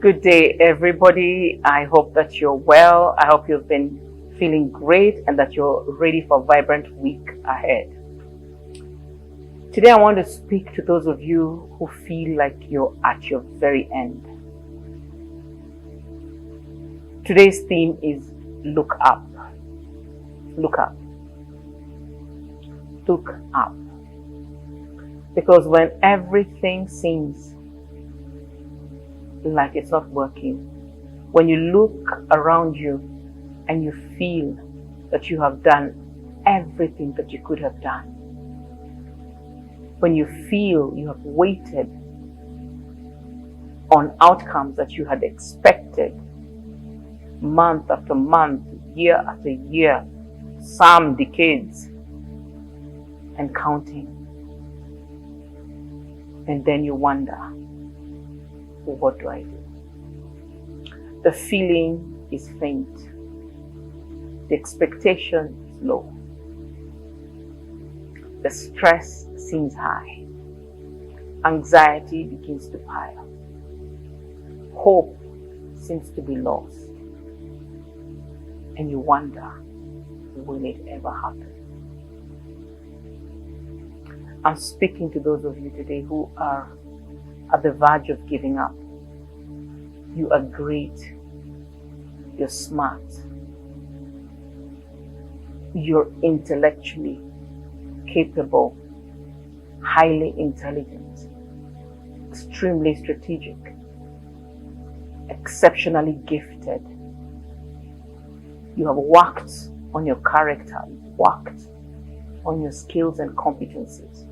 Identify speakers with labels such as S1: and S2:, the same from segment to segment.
S1: Good day, everybody. I hope that you're well. I hope you've been feeling great and that you're ready for a vibrant week ahead. Today, I want to speak to those of you who feel like you're at your very end. Today's theme is look up. Look up. Look up. Because when everything seems like it's not working, when you look around you and you feel that you have done everything that you could have done, when you feel you have waited on outcomes that you had expected month after month, year after year, some decades and counting, and then you wonder, what do I do? The feeling is faint. The expectation is low. The stress seems high. Anxiety begins to pile. Hope seems to be lost. And you wonder, will it ever happen? I'm speaking to those of you today who are at the verge of giving up. You are great. You're smart. You're intellectually capable, highly intelligent, extremely strategic, exceptionally gifted. You have worked on your character, worked on your skills and competencies.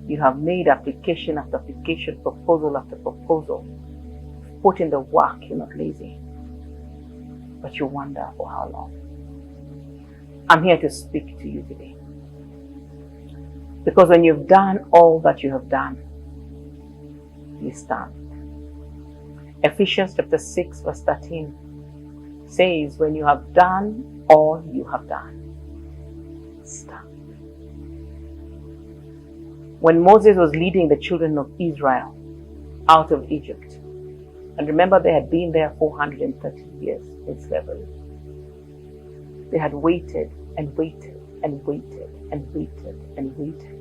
S1: You have made application after application, proposal after proposal. Put in the work, you're not lazy. But you wonder for how long. I'm here to speak to you today. Because when you've done all that you have done, you stand. Ephesians chapter 6 verse 13 says, when you have done all you have done, stand. When Moses was leading the children of Israel out of Egypt, and remember they had been there 430 years in slavery, they had waited and waited and waited and waited and waited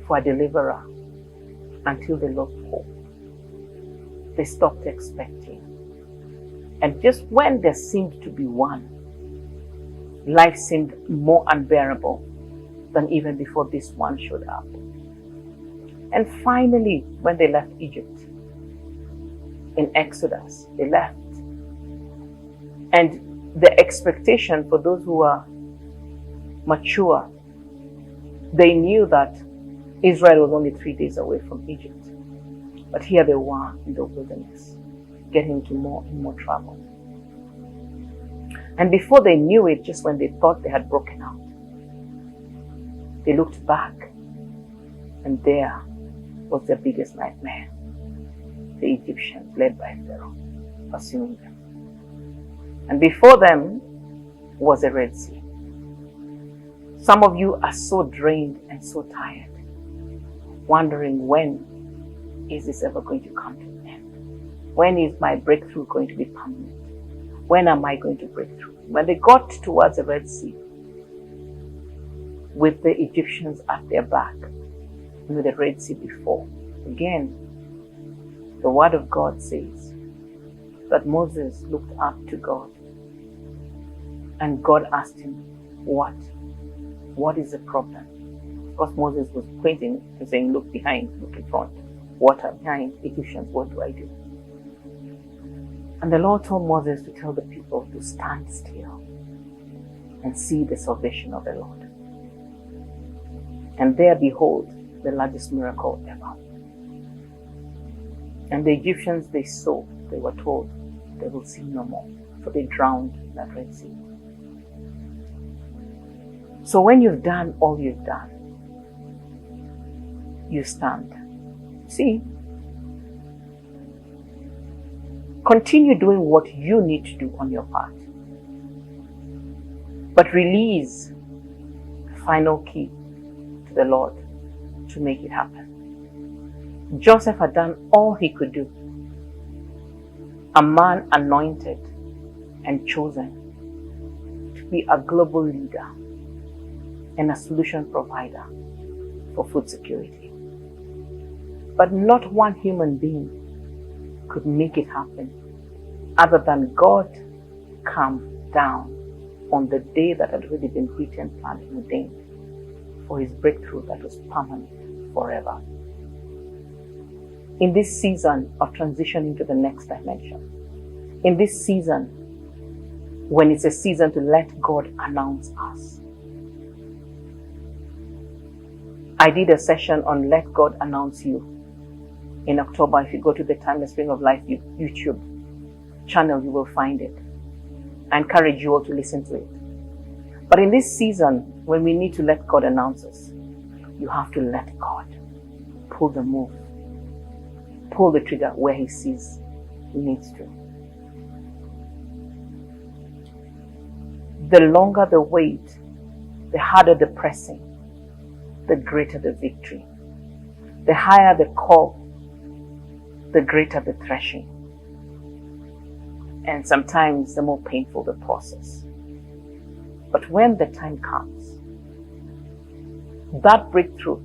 S1: for a deliverer until they lost hope. They stopped expecting. And just when there seemed to be one, life seemed more unbearable than even before this one showed up. And finally, when they left Egypt, in Exodus, they left. And the expectation for those who are mature, they knew that Israel was only 3 days away from Egypt. But here they were in the wilderness, getting into more and more trouble. And before they knew it, just when they thought they had broken out, they looked back, and there was their biggest nightmare. The Egyptians, led by Pharaoh, pursuing them. And before them was the Red Sea. Some of you are so drained and so tired, wondering, when is this ever going to come to an end? When is my breakthrough going to be permanent? When am I going to break through? When they got towards the Red Sea, with the Egyptians at their back, and with the Red Sea before, again, the word of God says that Moses looked up to God, and God asked him, what? What is the problem? Of course, Moses was pointing and saying, look behind, look in front. Water behind, Egyptians, what do I do? And the Lord told Moses to tell the people to stand still and see the salvation of the Lord. And there, behold, the largest miracle ever. And the Egyptians, they saw, they were told, they will see no more. So they drowned in that Red Sea. So when you've done all you've done, you stand. See, continue doing what you need to do on your part. But release the final key to the Lord to make it happen. Joseph had done all he could do. a man anointed and chosen to be a global leader and a solution provider for food security. But not one human being could make it happen other than God come down on the day that had already been written, planned, and ordained for his breakthrough that was permanent forever. In this season of transition into the next dimension, in this season when it's a season to let God announce us, I did a session on Let God Announce You in October. If you go to the Timeless Spring of Life YouTube channel, you will find it. I encourage you all to listen to it. But in this season, when we need to let God announce us, you have to let God pull the move, pull the trigger where he sees he needs to. The longer the wait, the harder the pressing, the greater the victory. The higher the call, the greater the threshing. And sometimes the more painful the process. But when the time comes, that breakthrough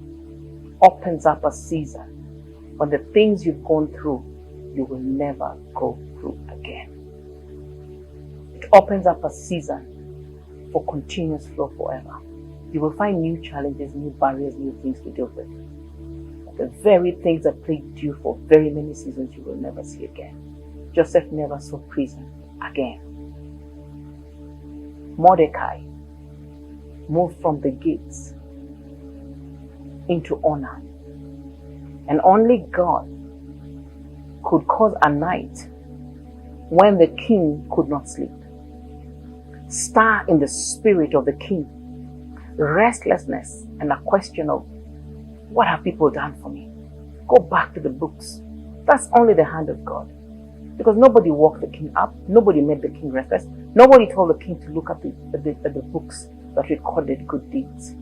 S1: opens up a season when the things you've gone through, you will never go through again. It opens up a season for continuous flow forever. You will find new challenges, new barriers, new things to deal with. The very things that plagued you for very many seasons, you will never see again. Joseph never saw prison again. Mordecai moved from the gates into honor. And only God could cause a night when the king could not sleep. Stir in the spirit of the king restlessness and a question of, what have people done for me? Go back to the books. That's only the hand of God. Because nobody woke the king up. Nobody made the king restless. Nobody told the king to look at the books that recorded good deeds.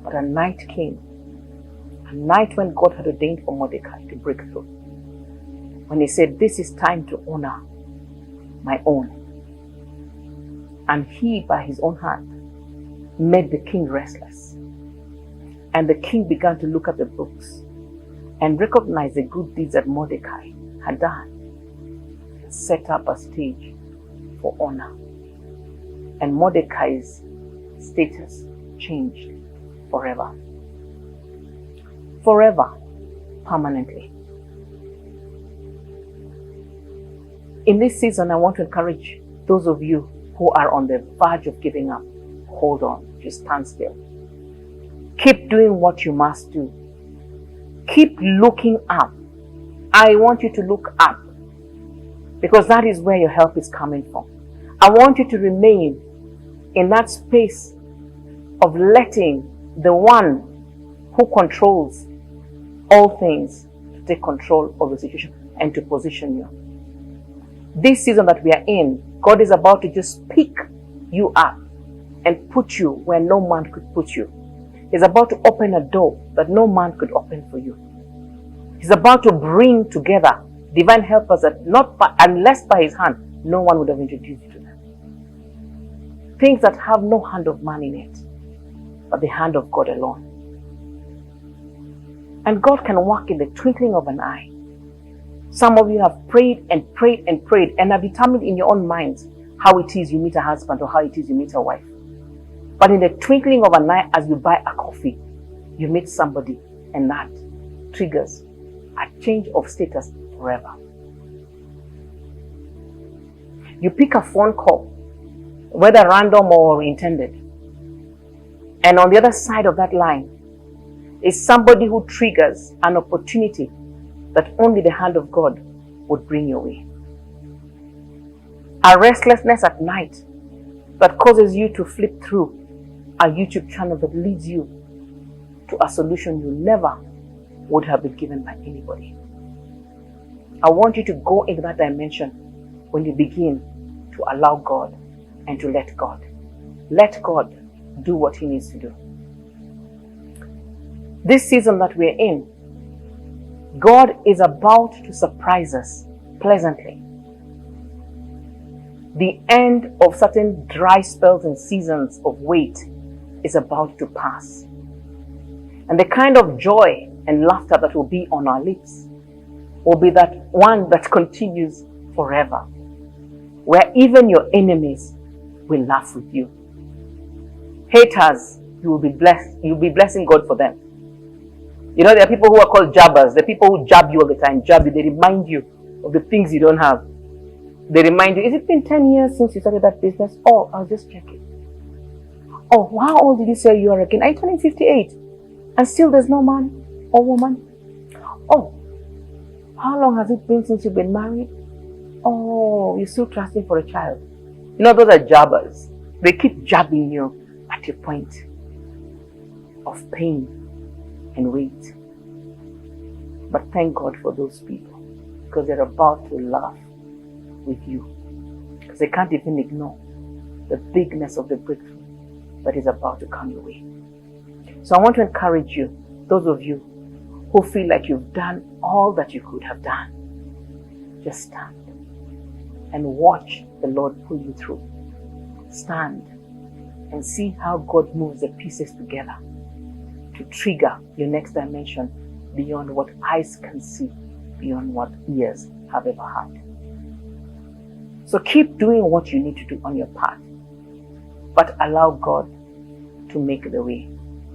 S1: But a night came. A night when God had ordained for Mordecai to break through. When he said, this is time to honor my own. And he, by his own hand, made the king restless. And the king began to look at the books and recognize the good deeds that Mordecai had done. And set up a stage for honor. And Mordecai's status changed forever. Forever, permanently. In this season, I want to encourage those of you who are on the verge of giving up. Hold on, just stand still. Keep doing what you must do. Keep looking up. I want you to look up because that is where your help is coming from. I want you to remain in that space of letting the one who controls all things to take control of the situation and to position you. This season that we are in, God is about to just pick you up and put you where no man could put you. He's about to open a door that no man could open for you. He's about to bring together divine helpers that unless by his hand, no one would have introduced you to them. Things that have no hand of man in it, but the hand of God alone. And God can work in the twinkling of an eye. Some of you have prayed and prayed and prayed and have determined in your own minds how it is you meet a husband or how it is you meet a wife. But in the twinkling of an eye, as you buy a coffee, you meet somebody and that triggers a change of status forever. You pick a phone call, whether random or intended, and on the other side of that line is somebody who triggers an opportunity that only the hand of God would bring your way. A restlessness at night that causes you to flip through a YouTube channel that leads you to a solution you never would have been given by anybody. I want you to go into that dimension when you begin to allow God and to let God. Let God do what he needs to do. This season that we're in, God is about to surprise us pleasantly The end of certain dry spells and seasons of wait is about to pass. And the kind of joy and laughter that will be on our lips will be that one that continues forever, where even your enemies will laugh with you. Haters, you will be blessed. You'll be blessing God for them. You know, there are people who are called jabbers. The people who jab you all the time, jab you. They remind you of the things you don't have. They remind you, is it been 10 years since you started that business? Oh, I'll just check it. Oh, how old did you say you are again? Are you turning 58? And still there's no man or woman? Oh, how long has it been since you've been married? Oh, you're still trusting for a child. You know, those are jabbers. They keep jabbing you at your point of pain and weight. But thank God for those people, because they're about to laugh with you, because they can't even ignore the bigness of the breakthrough that is about to come your way. So I want to encourage you, those of you who feel like you've done all that you could have done, just stand and watch the Lord pull you through. Stand and see how God moves the pieces together to trigger your next dimension beyond what eyes can see, beyond what ears have ever heard. So keep doing what you need to do on your path, but allow God to make the way.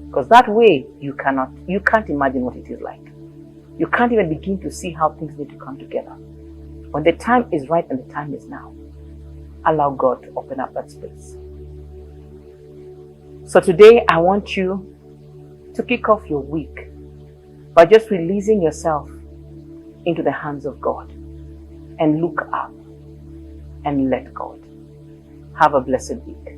S1: Because that way, you can't imagine what it is like. You can't even begin to see how things need to come together. When the time is right and the time is now, allow God to open up that space. So today, I want you to kick off your week by just releasing yourself into the hands of God and look up and let God. Have a blessed week.